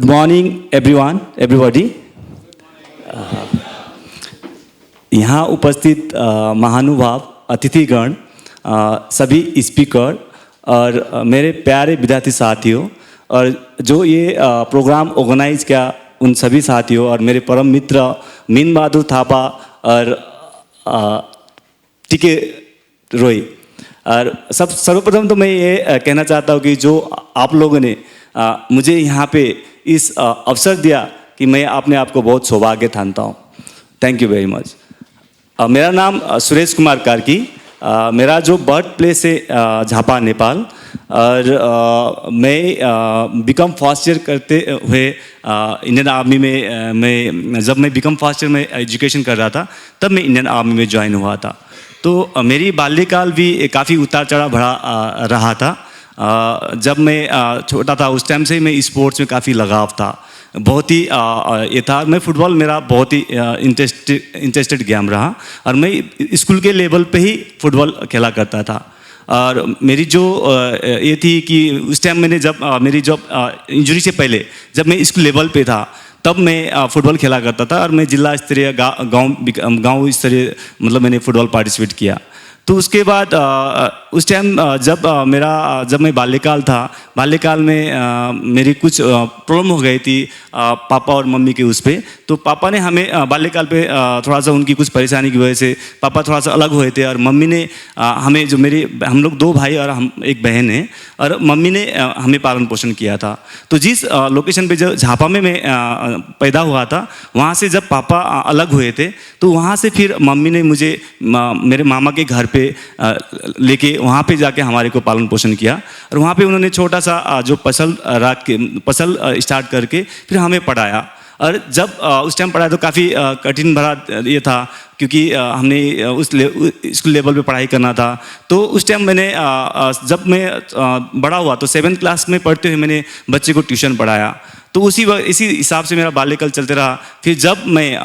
Good morning everyone everybody. यहाँ उपस्थित महानुभाव अतिथिगण, सभी स्पीकर और मेरे प्यारे विद्यार्थी साथियों, और जो ये प्रोग्राम ऑर्गेनाइज किया उन सभी साथियों, और मेरे परम मित्र मीन बहादुर थापा और टीके रोय। और सर्वप्रथम तो मैं ये कहना चाहता हूँ कि जो आप लोगों ने मुझे यहाँ पे इस अवसर दिया कि मैं अपने आप को बहुत सौभाग्य ठानता हूँ। Thank you very much. मेरा नाम सुरेश कुमार कार्की, मेरा जो बर्थ प्लेस है झापा नेपाल, और मैं बीकॉम फर्स्ट ईयर करते हुए इंडियन आर्मी में जब मैं बीकॉम फर्स्ट ईयर में एजुकेशन कर रहा था तब मैं इंडियन आर्मी में ज्वाइन हुआ था। तो मेरी बाल्यकाल भी काफ़ी उतार चढ़ाव भरा रहा था। जब मैं छोटा था उस टाइम से मैं स्पोर्ट्स में काफ़ी लगाव था, बहुत ही ये था। मैं फुटबॉल मेरा बहुत ही इंटरेस्टेड गेम रहा, और मैं स्कूल के लेवल पे ही फुटबॉल खेला करता था। और मेरी जो ये थी कि उस टाइम मैंने जब मेरी जब इंजरी से पहले जब मैं स्कूल लेवल पे था तब मैं फुटबॉल खेला करता था, और मैं जिला स्तरीय गांव स्तरीय मतलब मैंने फुटबॉल पार्टिसिपेट किया। तो उसके बाद उस टाइम जब मैं बाल्यकाल था, बाल्यकाल में मेरी कुछ प्रॉब्लम हो गई थी पापा और मम्मी के उस पर। तो पापा ने हमें बाल्यकाल पे थोड़ा सा उनकी कुछ परेशानी की वजह से पापा थोड़ा सा अलग हुए थे, और मम्मी ने हमें जो हम लोग 2 भाई और हम एक बहन है, और मम्मी ने हमें पालन पोषण किया था। तो जिस लोकेशन पे जो झापा में मैं पैदा हुआ था, वहाँ से जब पापा अलग हुए थे तो वहाँ से फिर मम्मी ने मुझे मेरे मामा के घर पे लेके वहाँ पे जाके हमारे को पालन पोषण किया, और वहाँ पे उन्होंने छोटा सा जो फसल स्टार्ट करके फिर हमें पढ़ाया। और जब उस टाइम पढ़ाया तो काफ़ी कठिन भरा ये था, क्योंकि हमने स्कूल लेवल पे पढ़ाई करना था। तो उस टाइम मैंने जब मैं बड़ा हुआ तो 7th क्लास में पढ़ते हुए मैंने बच्चे को ट्यूशन पढ़ाया। तो इसी हिसाब से मेरा बाल्यकाल चलते रहा। फिर जब मैं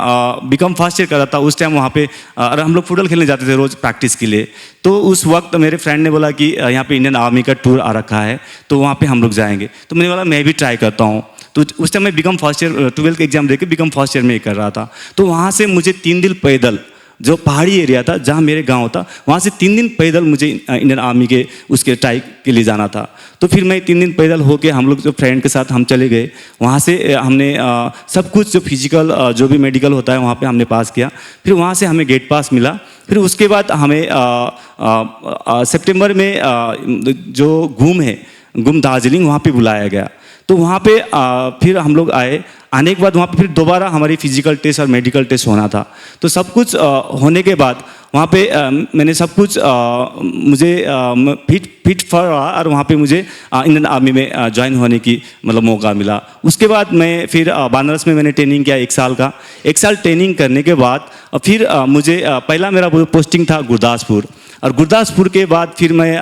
बीकॉम फर्स्ट ईयर कर रहा था उस टाइम वहाँ पे और हम लोग फुटबॉल खेलने जाते थे रोज़ प्रैक्टिस के लिए। तो उस वक्त मेरे फ्रेंड ने बोला कि यहाँ पे इंडियन आर्मी का टूर आ रखा है, तो वहाँ पे हम लोग जाएंगे। तो मैंने बोला मैं भी ट्राई करता हूँ। तो उस टाइम मैं बीकॉम फर्स्ट ईयर 12th का एग्जाम देके बीकॉम फर्स्ट ईयर में ही कर रहा था। तो वहाँ से मुझे 3 दिन पैदल, जो पहाड़ी एरिया था जहाँ मेरे गांव था, वहाँ से 3 दिन पैदल मुझे इंडियन आर्मी के उसके ट्राई के लिए जाना था। तो फिर मैं 3 दिन पैदल होके हम लोग जो फ्रेंड के साथ हम चले गए। वहाँ से हमने सब कुछ जो फिजिकल जो भी मेडिकल होता है वहाँ पे हमने पास किया। फिर वहाँ से हमें गेट पास मिला। फिर उसके बाद हमें सितंबर में जो गुम दार्जिलिंग वहाँ पे बुलाया गया। तो वहाँ पे फिर हम लोग आने के बाद वहाँ पे फिर दोबारा हमारी फिजिकल टेस्ट और मेडिकल टेस्ट होना था। तो सब कुछ होने के बाद वहाँ पे मैंने सब कुछ मुझे फिट फॉर रहा, और वहाँ पे मुझे इंडियन आर्मी में ज्वाइन होने की मतलब मौका मिला। उसके बाद मैं फिर बनारस में मैंने ट्रेनिंग किया 1 साल का। 1 साल ट्रेनिंग करने के बाद फिर मुझे पहला मेरा पोस्टिंग था गुरदासपुर, और गुरदासपुर के बाद फिर मैं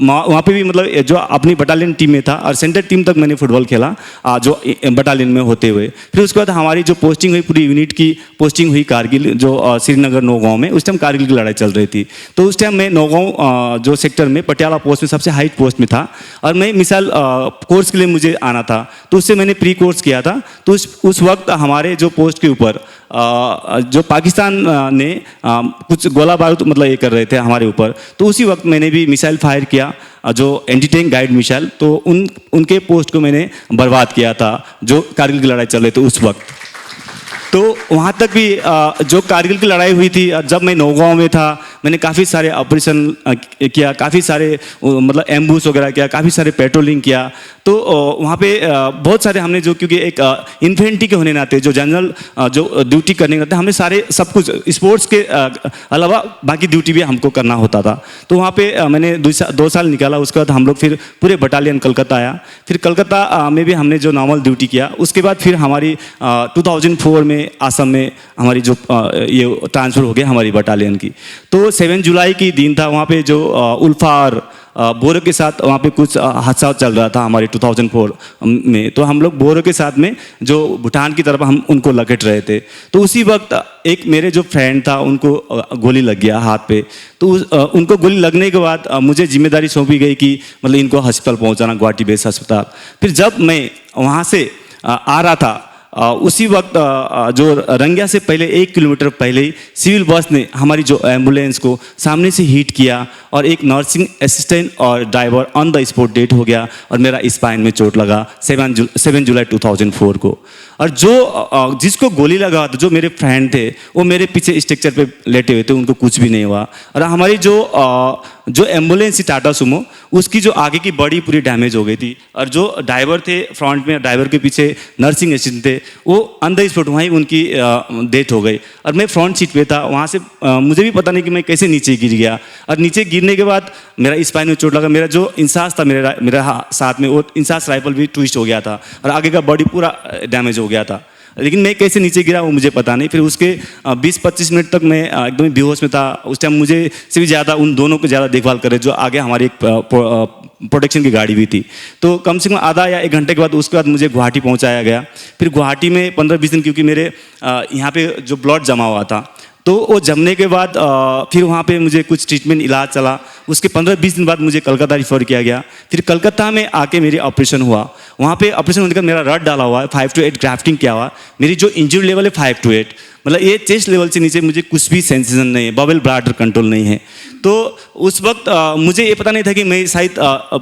वहाँ पे भी मतलब जो अपनी बटालियन टीम में था, और सेंटर टीम तक मैंने फुटबॉल खेला जो बटालियन में होते हुए। फिर उसके बाद हमारी जो पोस्टिंग हुई, पूरी यूनिट की पोस्टिंग हुई कारगिल, जो श्रीनगर नौगांव में। उस टाइम कारगिल की लड़ाई चल रही थी। तो उस टाइम मैं नौगांव जो सेक्टर में पटियाला पोस्ट में सबसे हाइट पोस्ट में था, और मैं मिसाइल कोर्स के लिए मुझे आना था। तो उससे मैंने प्री कोर्स किया था। तो उस वक्त हमारे जो पोस्ट के ऊपर जो पाकिस्तान ने कुछ गोला बारूद मतलब ये कर रहे थे हमारे ऊपर। तो उसी वक्त मैंने भी मिसाइल फायर किया, जो एंटी टैंक गाइड मिसाइल। तो उनके पोस्ट को मैंने बर्बाद किया था जो कारगिल की लड़ाई चल रही थी उस वक्त। तो वहाँ तक भी जो कारगिल की लड़ाई हुई थी, जब मैं नौगांव में था मैंने काफ़ी सारे ऑपरेशन किया, काफ़ी सारे मतलब एम्बूस वगैरह किया, काफ़ी सारे पेट्रोलिंग किया। तो वहाँ पे बहुत सारे हमने जो, क्योंकि एक इन्फेंट्री के होने नाते जो जनरल जो ड्यूटी करने के नाते हमने सारे सब कुछ स्पोर्ट्स के अलावा बाकी ड्यूटी भी हमको करना होता था। तो वहाँ पे मैंने 2 साल निकाला। उसके बाद हम लोग फिर पूरे बटालियन कलकत्ता आया। फिर कलकत्ता में भी हमने जो नॉर्मल ड्यूटी किया। उसके बाद फिर हमारी 2004 में असम में हमारी जो ये ट्रांसफ़र हो गया हमारी बटालियन की। तो 7 जुलाई की दिन था। वहाँ पे जो उल्फा और बोरो के साथ वहाँ पे कुछ हादसा चल रहा था हमारे 2004 में। तो हम लोग बोरो के साथ में जो भूटान की तरफ हम उनको लपेट रहे थे। तो उसी वक्त एक मेरे जो फ्रेंड था उनको गोली लग गया हाथ पे। तो उनको गोली लगने के बाद मुझे जिम्मेदारी सौंपी गई कि मतलब इनको अस्पताल पहुँचाना, गुवाहाटी बेस अस्पताल। फिर जब मैं वहाँ से आ रहा था उसी वक्त जो रंगिया से पहले 1 किलोमीटर पहले ही सिविल बस ने हमारी जो एम्बुलेंस को सामने से हिट किया और एक नर्सिंग असिस्टेंट और driver on the spot death हो गया और मेरा स्पाइन में चोट लगा 7 जुलाई 2004 को। और जो जिसको गोली लगा था, जो मेरे फ्रेंड थे, वो मेरे पीछे स्ट्रक्चर पे लेटे हुए थे, उनको कुछ भी नहीं हुआ। और हमारी जो एम्बुलेंस थी टाटा सुमो, उसकी जो आगे की बॉडी पूरी डैमेज हो गई थी। और जो ड्राइवर थे फ्रंट में, ड्राइवर के पीछे नर्सिंग असिस्टेंट थे, वो ऑन द स्पॉट वहीं उनकी डेथ हो गई। और मैं फ्रंट सीट पे था, वहाँ से मुझे भी पता नहीं कि मैं कैसे नीचे गिर गया। और नीचे गिरने के बाद मेरा स्पाइन में चोट लगा। मेरा जो इंसास था मेरा साथ में, वो इंसास राइफल भी ट्विस्ट हो गया था और आगे का बॉडी पूरा डैमेज हो गया था। लेकिन मैं कैसे नीचे गिरा वो मुझे पता नहीं। फिर उसके 20-25 मिनट तक मैं एकदम बेहोश में था। उस टाइम मुझे से भी ज़्यादा उन दोनों को ज़्यादा देखभाल करे, जो आगे हमारी एक प्रोटेक्शन की गाड़ी भी थी। तो कम से कम आधा या 1 घंटे के बाद उसके बाद मुझे गुवाहाटी पहुंचाया गया। फिर गुवाहाटी में 15-20 दिन, क्योंकि मेरे यहाँ पे जो ब्लड जमा हुआ था, तो वो जमने के बाद फिर वहाँ पे मुझे कुछ ट्रीटमेंट इलाज चला। उसके 15-20 दिन बाद मुझे कलकत्ता रिफ़र किया गया। फिर कलकत्ता में आके मेरी ऑपरेशन हुआ। वहाँ पे ऑपरेशन होने का मेरा रड डाला हुआ है, 5 to 8 ग्राफ्टिंग किया हुआ। मेरी जो इंजरी लेवल है 5 to 8, मतलब ये चेस्ट लेवल से नीचे मुझे कुछ भी सेंसेशन नहीं है, बबल ब्लैडर कंट्रोल नहीं है। तो उस वक्त मुझे ये पता नहीं था कि मैं शायद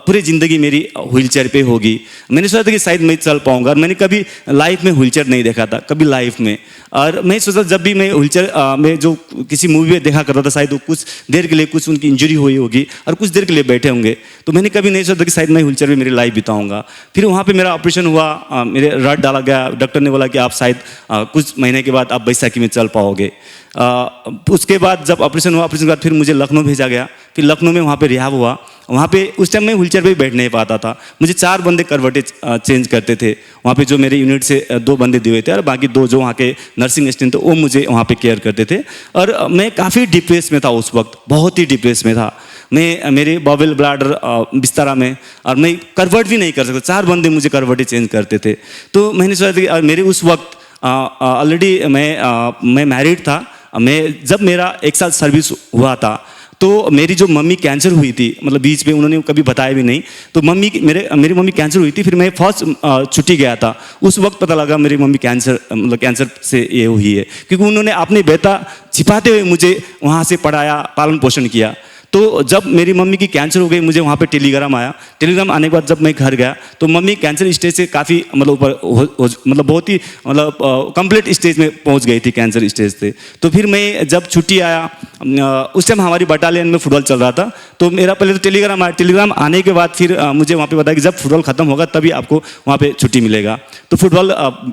पूरी ज़िंदगी मेरी व्हीलचेयर पे होगी। मैंने सोचा था कि शायद मैं चल पाऊँगा। मैंने कभी लाइफ में व्हीलचेयर नहीं देखा था, कभी लाइफ में। और मैं सोचा जब भी मैं व्हीलचेयर में जो किसी मूवी में देखा करता था, शायद वो कुछ देर के लिए कुछ उनकी इंजरी हुई होगी और कुछ देर के लिए बैठे होंगे। तो मैंने कभी नहीं सोचा कि शायद मैं व्हीलचेयर में मेरी लाइफ बिताऊँगा। फिर वहाँ पे मेरा ऑपरेशन हुआ, मेरे रड डाला गया। डॉक्टर ने बोला कि आप शायद कुछ महीने के बाद आप बैसाखी में चल पाओगे। उसके बाद जब ऑपरेशन हुआ, ऑपरेशन के बाद फिर मुझे लखनऊ भेजा गया। फिर लखनऊ में वहाँ पे रिहाब हुआ। वहाँ पे उस टाइम मैं व्हीलचेयर पे भी बैठ नहीं पाता था। मुझे 4 बंदे करवटें चेंज करते थे। वहाँ पे जो मेरे यूनिट से 2 बंदे दिए हुए थे और बाकी 2 जो वहाँ के नर्सिंग असिस्टेंट थे वो मुझे वहाँ पे केयर करते थे। और मैं काफ़ी डिप्रेस में था उस वक्त, बहुत ही डिप्रेस में था मैं। मेरे बबल ब्लैडर बिस्तारा में, और मैं करवट भी नहीं कर सकता। 4 बंदे मुझे करवटें चेंज करते थे। तो मैंने सोचा कि मेरे उस वक्त ऑलरेडी मैं मैरिड था। जब मेरा 1 साल सर्विस हुआ था, तो मेरी जो मम्मी कैंसर हुई थी, मतलब बीच में उन्होंने कभी बताया भी नहीं। तो मेरी मम्मी कैंसर हुई थी। फिर मैं फर्स्ट छुट्टी गया था, उस वक्त पता लगा मेरी मम्मी कैंसर से ये हुई है, क्योंकि उन्होंने अपनी बेटा छिपाते हुए मुझे वहाँ से पढ़ाया, पालन पोषण किया। तो जब मेरी मम्मी की कैंसर हो गई, मुझे वहाँ पे टेलीग्राम आया। टेलीग्राम आने के बाद जब मैं घर गया तो मम्मी कैंसर स्टेज से काफ़ी मतलब ऊपर, मतलब बहुत ही मतलब कंप्लीट स्टेज में पहुँच गई थी, कैंसर स्टेज से। तो फिर मैं जब छुट्टी आया, उस टाइम हमारी बटालियन में फुटबॉल चल रहा था। तो मेरा पहले तो टेलीग्राम आया। टेलीग्राम आने के बाद फिर मुझे वहाँ पे बताया कि जब फुटबॉल खत्म होगा तभी आपको वहाँ पे छुट्टी मिलेगा। तो फुटबॉल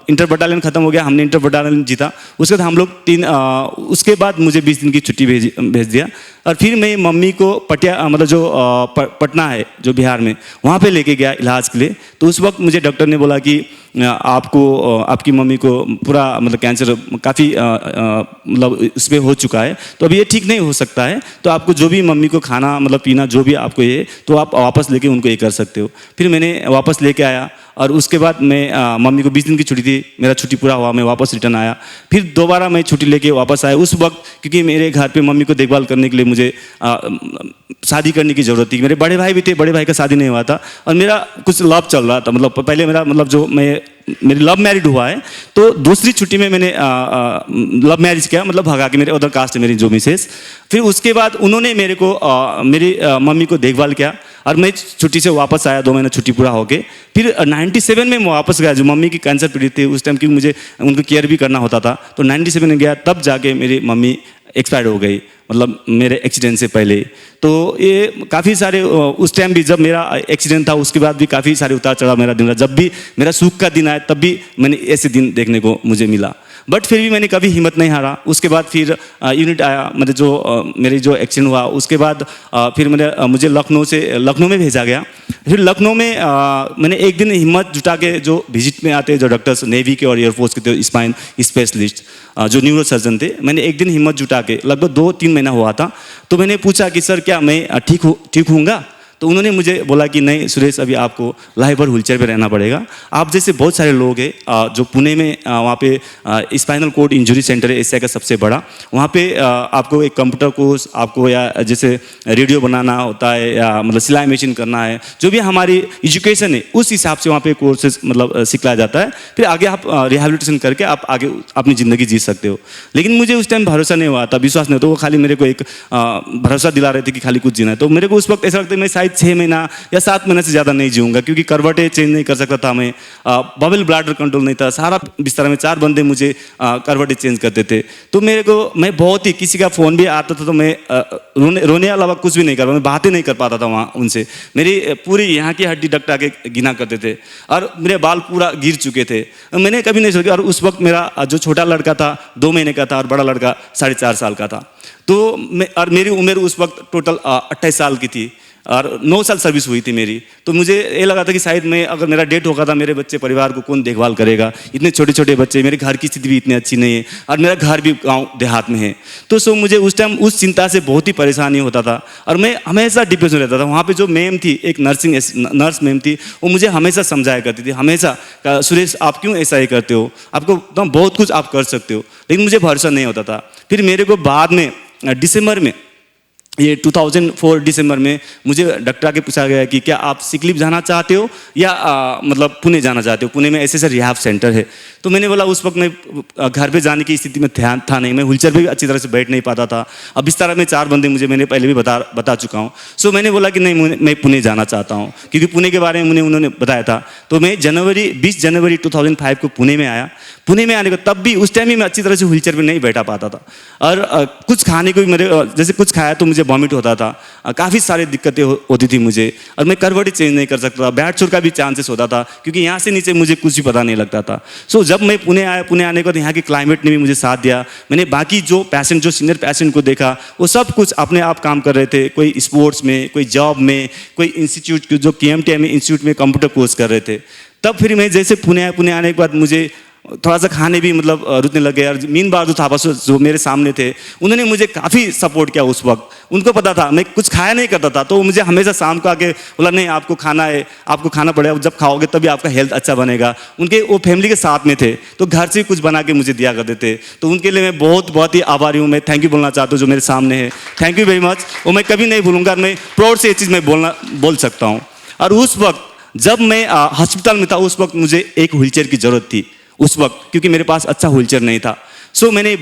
इंटर बटालियन खत्म हो गया, हमने इंटर बटालियन जीता। उसके बाद हम लोग उसके बाद मुझे 20 दिन की छुट्टी भेज दिया। और फिर मैं मम्मी को मतलब जो पटना है जो बिहार में, वहाँ पे लेके गया इलाज के लिए। तो उस वक्त मुझे डॉक्टर ने बोला कि आपकी मम्मी को पूरा मतलब कैंसर काफ़ी मतलब उस पर हो चुका है, तो अभी ये ठीक नहीं हो सकता है। तो आपको जो भी मम्मी को खाना मतलब पीना जो भी आपको ये, तो आप वापस लेके उनको ये कर सकते हो। फिर मैंने वापस लेके आया और उसके बाद मैं मम्मी को 20 दिन की छुट्टी थी, मेरा छुट्टी पूरा हुआ, मैं वापस रिटर्न आया। फिर दोबारा मैं छुट्टी लेके वापस आया। उस वक्त क्योंकि मेरे घर पे मम्मी को देखभाल करने के लिए मुझे शादी करने की ज़रूरत थी। मेरे बड़े भाई भी थे, बड़े भाई का शादी नहीं हुआ था और मेरा कुछ लव चल रहा था। मतलब पहले मेरा मतलब जो मेरी लव मैरिड हुआ है, तो दूसरी छुट्टी में मैंने लव मैरिज किया, मतलब भगा के, मेरे अदर कास्ट है मेरी जो मिसेस। फिर उसके बाद उन्होंने मेरे को मेरी मम्मी को देखभाल किया और मैं छुट्टी से वापस आया 2 महीना छुट्टी पूरा होके। फिर 97 में मैं वापस गया, जो मम्मी की कैंसर पीड़ित थी उस टाइम, क्योंकि मुझे उनको केयर भी करना होता था। तो 97 में गया, तब जाके मेरी मम्मी एक्सपायर हो गई, मतलब मेरे एक्सीडेंट से पहले। तो ये काफ़ी सारे उस टाइम भी जब मेरा एक्सीडेंट था उसके बाद भी काफ़ी सारे उतार चढ़ाव मेरा दिन रहा। जब भी मेरा सुख का दिन आया तब भी मैंने ऐसे दिन देखने को मुझे मिला, बट फिर भी मैंने कभी हिम्मत नहीं हारा। उसके बाद फिर यूनिट आया, मतलब जो मेरी जो एक्सीडेंट हुआ उसके बाद फिर मुझे लखनऊ में भेजा गया। फिर लखनऊ में मैंने एक दिन हिम्मत जुटा के, जो विजिट में आते जो डॉक्टर्स नेवी के और एयरफोर्स के थे, स्पाइन स्पेशलिस्ट जो न्यूरो सर्जन थे, मैंने एक दिन हिम्मत जुटा के, लगभग 2-3 महीना हुआ था, तो मैंने पूछा कि सर क्या मैं ठीक हूँगा? तो उन्होंने मुझे बोला कि नहीं सुरेश, अभी आपको लाइफ भर व्हीलचेयर पे रहना पड़ेगा। आप जैसे बहुत सारे लोग हैं जो पुणे में वहाँ पे स्पाइनल कॉर्ड इंजरी सेंटर है एशिया का सबसे बड़ा, वहाँ पे आपको एक कंप्यूटर कोर्स आपको या जैसे रेडियो बनाना होता है या मतलब सिलाई मशीन करना है, जो भी हमारी एजुकेशन है उस हिसाब से वहाँ पे कोर्सेज मतलब सिखाया जाता है। फिर आगे आप रिहैबिलिटेशन करके आप आगे अपनी ज़िंदगी जी सकते हो। लेकिन मुझे उस टाइम भरोसा नहीं हुआ था, विश्वास नहीं, तो वो खाली मेरे को एक भरोसा दिला रहे थे कि खाली कुछ जीना है। तो मेरे को उस वक्त ऐसा लगता है मैं शायद 6 महीना या 7 महीने से ज़्यादा नहीं जीऊँगा, क्योंकि करवटें चेंज नहीं कर सकता था मैं, बबल ब्लैडर कंट्रोल नहीं था, सारा बिस्तर में 4 बंदे मुझे करवटें चेंज करते थे। तो मेरे को मैं बहुत ही, किसी का फ़ोन भी आता था तो मैं रोने अलावा कुछ भी नहीं कर पाता, मैं बातें नहीं कर पाता था वहाँ उनसे। मेरी पूरी यहाँ की हड्डी डकटा के गिना करते थे और मेरे बाल पूरा गिर चुके थे। मैंने कभी नहीं सोचा। और उस वक्त मेरा जो छोटा लड़का था 2 महीने का था और बड़ा लड़का 4.5 साल का था। तो और मेरी उम्र उस वक्त टोटल 28 साल की थी और 9 साल सर्विस हुई थी मेरी। तो मुझे ये लगा था कि शायद मैं, अगर मेरा डेथ होगा था, मेरे बच्चे परिवार को कौन देखभाल करेगा, इतने छोटे छोटे बच्चे, मेरे घर की स्थिति भी इतनी अच्छी नहीं है और मेरा घर भी गांव देहात में है। तो सो मुझे उस टाइम उस चिंता से बहुत ही परेशानी होता था और मैं हमेशा डिप्रेशन रहता था। वहाँ पर जो मैम थी, एक नर्स मैम थी, वो मुझे हमेशा समझाया करती थी, हमेशा सुरेश आप क्यों ऐसा ही करते हो, आपको बहुत कुछ आप कर सकते हो। लेकिन मुझे भरोसा नहीं होता था। फिर मेरे को बाद में दिसंबर में, ये 2004 दिसंबर में मुझे डॉक्टर आके पूछा गया कि क्या आप सिक लीव जाना चाहते हो या मतलब पुणे जाना चाहते हो, पुणे में ऐसे रिहैब सेंटर है। तो मैंने बोला उस वक्त मैं घर पे जाने की स्थिति में ध्यान था नहीं, मैं व्हीलचेयर पे भी अच्छी तरह से बैठ नहीं पाता था। अब इस तरह में 4 बंदे मुझे, मैंने पहले भी बता चुका हूँ। सो मैंने बोला कि नहीं, मैं पुणे जाना चाहता हूँ, क्योंकि पुणे के बारे में उन्होंने बताया था। तो मैं 20 जनवरी 2005 को पुणे में आया। पुणे में आने को तब भी उस टाइम ही मैं अच्छी तरह से व्हीलचेयर पे नहीं बैठा पाता था और कुछ खाने को भी मेरे, जैसे कुछ खाया तो मुझे वॉमिट होता था, काफ़ी सारी दिक्कतें होती थी मुझे और मैं करवट चेंज नहीं कर सकता था, बैठ छोड़ का भी चांसेस होता था, क्योंकि यहाँ से नीचे मुझे कुछ भी पता नहीं लगता था। सो जब मैं पुणे आया, पुणे आने के बाद यहाँ के क्लाइमेट ने भी मुझे साथ दिया। मैंने बाकी जो पेशेंट, जो सीनियर पेशेंट को देखा, वो सब कुछ अपने आप काम कर रहे थे, कोई स्पोर्ट्स में, कोई जॉब में, कोई इंस्टीट्यूट जो KMTI इंस्टीट्यूट में कंप्यूटर कोर्स कर रहे थे। तब फिर मैं जैसे पुणे आने के बाद मुझे थोड़ा सा खाने भी मतलब रुकने लग गया। और मीन बाजू था बस जो मेरे सामने थे, उन्होंने मुझे काफ़ी सपोर्ट किया उस वक्त। उनको पता था मैं कुछ खाया नहीं करता था, तो वो मुझे हमेशा शाम को आके बोला नहीं आपको खाना है, आपको खाना पड़ेगा, जब खाओगे तभी आपका हेल्थ अच्छा बनेगा। उनके वो फैमिली के साथ में थे, तो घर से कुछ बना के मुझे दिया करते थे। तो उनके लिए मैं बहुत ही आभारी हूँ। मैं थैंक यू बोलना चाहता हूँ जो मेरे सामने है, थैंक यू वेरी मच। वो मैं कभी नहीं भूलूंगा, मैं प्राउड से ये चीज़ मैं बोल सकता हूँ। और उस वक्त जब मैं हॉस्पिटल में था, उस वक्त मुझे एक व्हीलचेयर की ज़रूरत थी उस वक्त, क्योंकि मेरे पास अच्छा व्हीलचेयर नहीं था। सो मैंने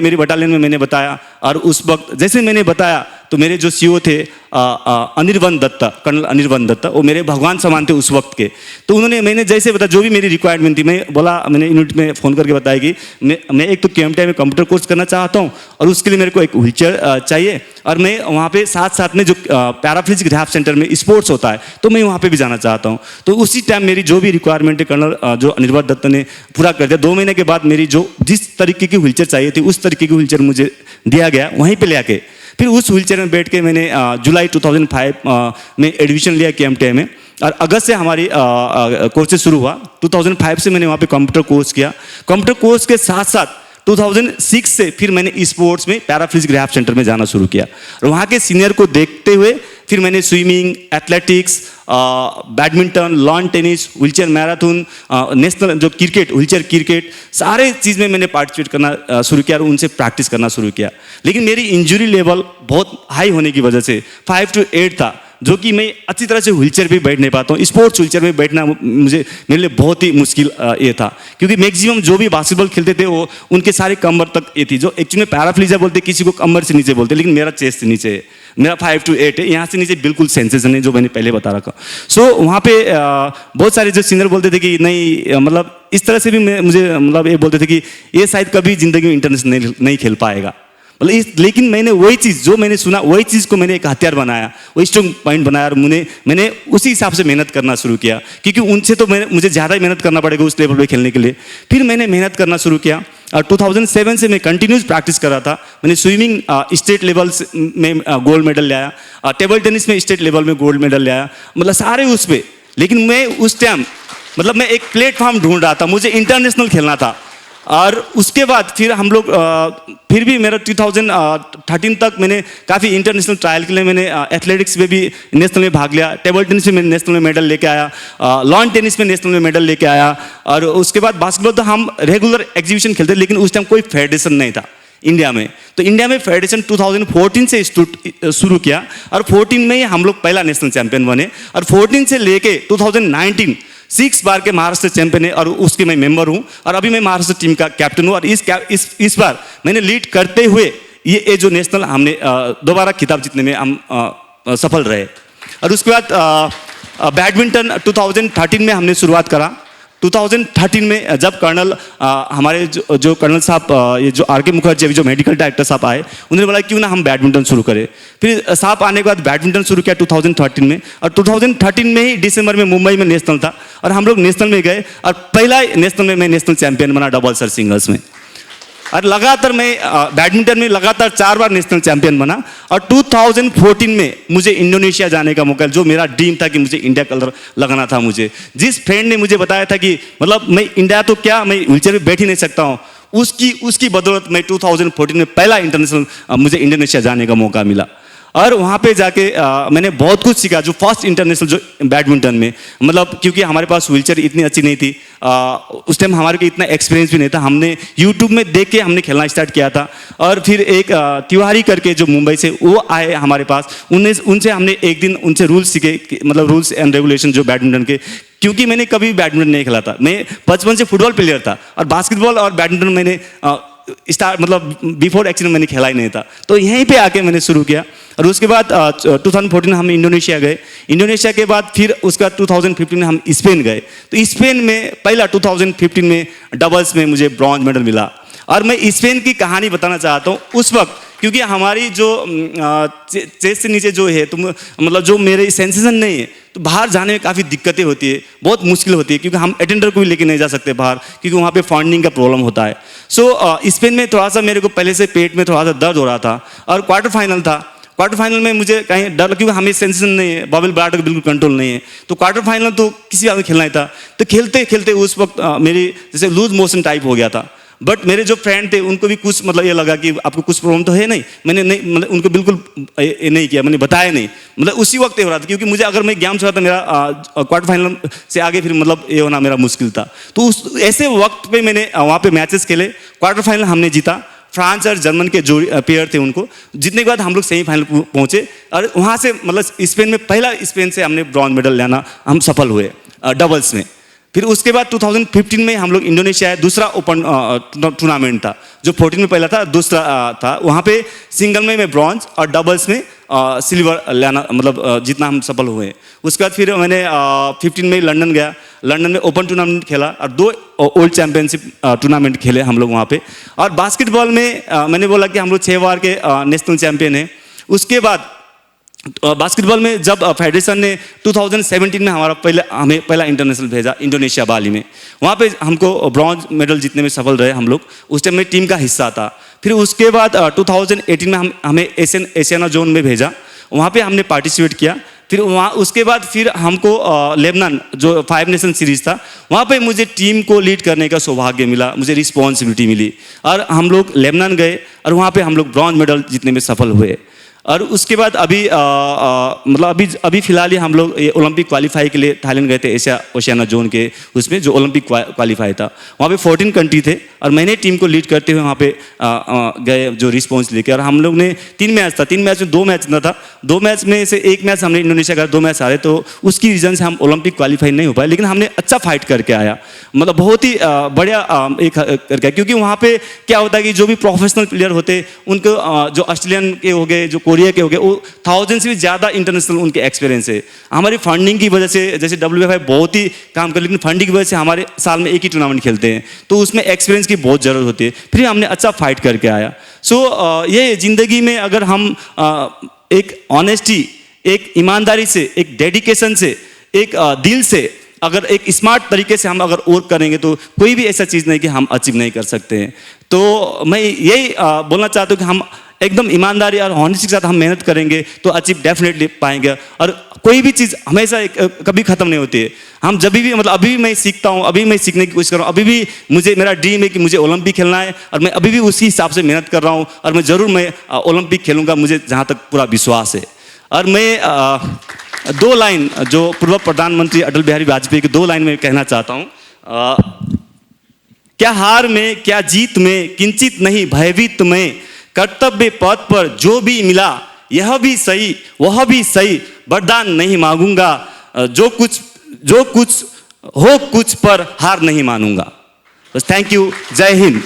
मेरी बटालियन में मैंने बताया, और उस वक्त जैसे मैंने बताया तो मेरे जो CO थे अनिर्बन दत्ता, कर्नल अनिर्बन दत्ता, वो मेरे भगवान समान थे उस वक्त के। तो मैंने जैसे बताया जो भी मेरी रिक्वायरमेंट थी, मैंने यूनिट में फ़ोन करके बताया कि मैं एक तो KMTI में कंप्यूटर कोर्स करना चाहता हूँ और उसके लिए मेरे को एक व्हीलचेयर चाहिए, और मैं वहाँ पे साथ में जो पैराफ्लिजिक रिहैब सेंटर में स्पोर्ट्स होता है तो मैं वहाँ पे भी जाना चाहता हूँ। तो उसी टाइम मेरी जो भी रिक्वायरमेंट है कर्नल जो अनिर्बन दत्ता ने पूरा कर दिया। 2 महीने के बाद मेरी जो जिस तरीके की व्हीलचेयर चाहिए थी उस तरीके की व्हीलचेयर मुझे दिया गया, वहीं पर ले आके फिर उस व्हीलचेयर में बैठ के मैंने जुलाई 2005 में एडमिशन लिया KMTI में, और अगस्त से हमारी कोर्सेज शुरू हुआ। 2005 से मैंने वहाँ पे कंप्यूटर कोर्स किया। कंप्यूटर कोर्स के साथ साथ 2006 से फिर मैंने स्पोर्ट्स में पैराफ्लिजिक रिहैब सेंटर में जाना शुरू किया, और वहाँ के सीनियर को देखते हुए फिर मैंने swimming, athletics, badminton, lawn tennis, wheelchair marathon, national जो क्रिकेट, व्हीलचेयर क्रिकेट, सारे चीज़ में मैंने पार्टिसिपेट करना शुरू किया और उनसे प्रैक्टिस करना शुरू किया। लेकिन मेरी इंजरी लेवल बहुत हाई होने की वजह से 5 to 8 था, जो कि मैं अच्छी तरह से व्हीलचेयर पे बैठ नहीं पाता हूँ। स्पोर्ट्स व्हीलचेयर में बैठना मेरे लिए बहुत ही मुश्किल ये था, क्योंकि मैक्सिमम जो भी बास्केटबॉल खेलते थे वो उनके सारे कमर तक ये थी, जो एक्चुअली में पैराप्लीजिया बोलते, किसी को कमर से नीचे बोलते, लेकिन मेरा चेस्ट से नीचे है, मेरा 5 to 8 है, यहाँ से नीचे बिल्कुल सेंसेशन है, जो मैंने पहले बता रखा। सो वहाँ पे बहुत सारे जो सीनियर बोलते थे कि नहीं, मतलब इस तरह से भी मुझे मतलब ये बोलते थे कि ये शायद कभी ज़िंदगी में इंटरनेशनल नहीं खेल पाएगा, मतलब लेकिन मैंने वही चीज़ जो मैंने सुना, वही चीज़ को मैंने एक हथियार बनाया, वही स्ट्रॉन्ग पॉइंट बनाया, और मैंने उसी हिसाब से मेहनत करना शुरू किया, क्योंकि उनसे तो मुझे ज़्यादा ही मेहनत करना पड़ेगा उस लेवल पे खेलने के लिए। फिर मैंने मेहनत करना शुरू किया, और 2007 से मैं कंटिन्यूस प्रैक्टिस कर रहा था। मैंने स्विमिंग स्टेट लेवल में गोल्ड मेडल लाया, टेबल टेनिस में स्टेट लेवल में गोल्ड मेडल लाया, मतलब सारे उस पर। लेकिन मैं उस टाइम मतलब मैं एक प्लेटफॉर्म ढूंढ रहा था, मुझे इंटरनेशनल खेलना था, और उसके बाद फिर हम लोग फिर भी मेरा 2013 तक मैंने काफ़ी इंटरनेशनल ट्रायल के लिए मैंने एथलेटिक्स में भी नेशनल में भाग लिया, टेबल टेनिस में मैंने नेशनल में मेडल लेके आया, लॉन टेनिस में नेशनल में मेडल लेके आया। और उसके बाद बास्केटबॉल तो हम रेगुलर एग्जीबिशन खेलते, लेकिन उस टाइम कोई फेडरेशन नहीं था इंडिया में। तो इंडिया में फेडरेशन 2014 से शुरू किया और 14 में ही हम लोग पहला नेशनल चैंपियन बने। और 14 से लेके 2019 6 बार के महाराष्ट्र चैंपियन है और उसके मैं मेंबर हूँ। और अभी मैं महाराष्ट्र टीम का कैप्टन हूँ। और इस बार मैंने लीड करते हुए ये जो नेशनल हमने दोबारा खिताब जीतने में हम सफल रहे। और उसके बाद बैडमिंटन 2013 में हमने शुरुआत करा। 2013 में जब कर्नल हमारे जो कर्नल साहब ये जो आर.के. मुखर्जी जो मेडिकल डायरेक्टर साहब आए, उन्होंने बोला क्यों ना हम बैडमिंटन शुरू करें। फिर साहब आने के बाद बैडमिंटन शुरू किया 2013 में। और 2013 में ही दिसंबर में मुंबई में नेशनल था और हम लोग नेशनल में गए और पहला नेशनल में मैं नेशनल चैंपियन बना डबल्स और सिंगल्स में। और लगातार मैं बैडमिंटन में लगातार 4 बार नेशनल चैंपियन बना। और 2014 में मुझे इंडोनेशिया जाने का मौका, जो मेरा ड्रीम था कि मुझे इंडिया कलर लगाना था। मुझे जिस फ्रेंड ने मुझे बताया था कि मतलब मैं इंडिया तो क्या, मैं व्हीलचेयर में बैठ ही नहीं सकता हूँ, उसकी बदौलत मैं 2014 में पहला इंटरनेशनल मुझे इंडोनेशिया जाने का मौका मिला। और वहाँ पे जाके मैंने बहुत कुछ सीखा। जो फर्स्ट इंटरनेशनल जो बैडमिंटन में, मतलब क्योंकि हमारे पास व्हीलचेयर इतनी अच्छी नहीं थी, उस टाइम हमारे को इतना एक्सपीरियंस भी नहीं था। हमने यूट्यूब में देख के हमने खेलना स्टार्ट किया था। और फिर एक तिवारी करके जो मुंबई से वो आए हमारे पास, उनसे हमने एक दिन उनसे रूल्स सीखे, मतलब रूल्स एंड रेगुलेशन जो बैडमिंटन के, क्योंकि मैंने कभी बैडमिंटन नहीं खेला था। मैं बचपन से फुटबॉल प्लेयर था और बास्केटबॉल और बैडमिंटन मैंने मतलब बिफोर एक्सीडेंट मैंने खेला ही नहीं था। तो यहीं पे आके मैंने शुरू किया। और उसके बाद 2014 हम इंडोनेशिया गए। इंडोनेशिया के बाद फिर उसका 2015 में हम स्पेन गए। तो स्पेन में पहला 2015 में डबल्स में मुझे ब्रॉन्ज मेडल मिला। और मैं स्पेन की कहानी बताना चाहता हूँ। उस वक्त क्योंकि हमारी जो चेस्ट से नीचे जो है, तो मतलब जो मेरे सेंसेशन नहीं है, तो बाहर जाने में काफ़ी दिक्कतें होती है, बहुत मुश्किल होती है, क्योंकि हम अटेंडर को भी लेके नहीं जा सकते बाहर, क्योंकि वहाँ पे फंडिंग का प्रॉब्लम होता है। सो स्पेन में थोड़ा सा मेरे को पहले से पेट में थोड़ा सा दर्द हो रहा था और क्वार्टर फाइनल था। क्वार्टर फाइनल में मुझे कहीं डर, क्योंकि हमें सेंसेशन नहीं है, बबल ब्लाडर बिल्कुल कंट्रोल नहीं है, तो क्वार्टर फाइनल तो किसी आदमी खेलना ही था। तो खेलते खेलते उस वक्त मेरी जैसे लूज मोशन टाइप हो गया था। बट मेरे जो फ्रेंड थे उनको भी कुछ मतलब ये लगा कि आपको कुछ प्रॉब्लम तो है नहीं। मैंने नहीं, मतलब उनको बिल्कुल ये नहीं किया, मैंने बताया नहीं, मतलब उसी वक्त ये हो रहा था, क्योंकि मुझे अगर मैं गेम छोड़ा था मेरा क्वार्टर फाइनल से आगे फिर मतलब ये होना मेरा मुश्किल था। तो उस ऐसे वक्त पे मैंने वहाँ पे मैचेस खेले। क्वार्टर फाइनल हमने जीता। फ्रांस और जर्मन के जो पेयर थे उनको जीतने के बाद हम लोग सेमीफाइनल पहुँचे और वहाँ से मतलब स्पेन में पहला स्पेन से हमने ब्रॉन्ज मेडल लेना हम सफल हुए डबल्स में। फिर उसके बाद 2015 में हम लोग इंडोनेशिया, दूसरा ओपन टूर्नामेंट था, जो 14 में पहला था, दूसरा था। वहाँ पे सिंगल में मैं ब्रॉन्ज और डबल्स में सिल्वर लेना मतलब जीतना हम सफल हुए। उसके बाद फिर मैंने 15 में लंदन गया, लंदन में ओपन टूर्नामेंट खेला और 2 ओल्ड चैंपियनशिप टूर्नामेंट खेले हम लोग वहाँ पे। और बास्केटबॉल में मैंने बोला कि हम लोग 6 बार के नेशनल चैंपियन हैं। उसके बाद बास्केटबॉल में जब फेडरेशन ने 2017 में हमें पहला इंटरनेशनल भेजा इंडोनेशिया बाली में, वहाँ पे हमको ब्रॉन्ज मेडल जीतने में सफल रहे हम लोग। उस टाइम में टीम का हिस्सा था। फिर उसके बाद 2018 में हमें एशियाना जोन में भेजा, वहाँ पे हमने पार्टिसिपेट किया। फिर वहाँ उसके बाद फिर हमको लेबनान जो 5 नेशन सीरीज था, वहाँ पे मुझे टीम को लीड करने का सौभाग्य मिला, मुझे रिस्पॉन्सिबिलिटी मिली और हम लोग लेबनान गए और वहाँ पे हम लोग ब्रॉन्ज मेडल जीतने में सफल हुए। और उसके बाद अभी मतलब अभी फिलहाल ही हम लोग ये ओलंपिक क्वालिफाई के लिए थाईलैंड गए थे, ओशियाना जोन के उसमें जो ओलंपिक क्वालिफाई था। वहाँ पे 14 कंट्री थे और मैंने टीम को लीड करते हुए वहाँ पे गए जो रिस्पॉन्स लेके। और हम लोग ने 3 मैच था, 3 मैच में 2 मैच ना था, 2 मैच में से 1 मैच हमने इंडोनेशिया का, 2 मैच हारे, तो उसकी रीज़न से हम ओलंपिक क्वालिफाई नहीं हो पाए। लेकिन हमने अच्छा फाइट करके आया, मतलब बहुत ही बढ़िया एक करके, क्योंकि वहाँ पे क्या होता है कि जो भी प्रोफेशनल प्लेयर होते उनको जो ऑस्ट्रेलियन के हो गए, जो कोरिया के हो गए, वो 1000 से भी ज़्यादा इंटरनेशनल उनके एक्सपीरियंस है। हमारी फंडिंग की वजह से, जैसे WFI बहुत ही काम कर, लेकिन फंडिंग की वजह से हमारे साल में एक ही टूर्नामेंट खेलते हैं, तो उसमें एक्सपीरियंस की बहुत ज़रूरत होती है। फिर हमने अच्छा फाइट करके आया। सो ये ज़िंदगी में अगर हम एक ऑनेस्टी, एक ईमानदारी से, एक डेडिकेशन से, एक दिल से अगर एक स्मार्ट तरीके से हम अगर और करेंगे तो कोई भी ऐसा चीज़ नहीं कि हम अचीव नहीं कर सकते हैं। तो मैं यही बोलना चाहता हूँ कि हम एकदम ईमानदारी और हॉनेस्टी के साथ हम मेहनत करेंगे तो अचीव डेफिनेटली पाएंगे। और कोई भी चीज़ हमेशा कभी ख़त्म नहीं होती है। हम जब भी मतलब अभी भी मैं सीखता हूँ, अभी मैं सीखने की कोशिश कर रहा हूँ, अभी भी मुझे मेरा ड्रीम है कि मुझे ओलंपिक खेलना है और मैं अभी भी उसी हिसाब से मेहनत कर रहा हूँ और मैं ज़रूर मैं ओलंपिक खेलूँगा, मुझे जहाँ तक पूरा विश्वास है। और मैं 2 लाइन जो पूर्व प्रधानमंत्री अटल बिहारी वाजपेयी की 2 लाइन में कहना चाहता हूँ। क्या हार में क्या जीत में किंचित नहीं भयभीत में, कर्तव्य पथ पर जो भी मिला यह भी सही वह भी सही, वरदान नहीं मांगूंगा, जो कुछ हो कुछ पर हार नहीं मानूंगा। बस थैंक यू, जय हिंद।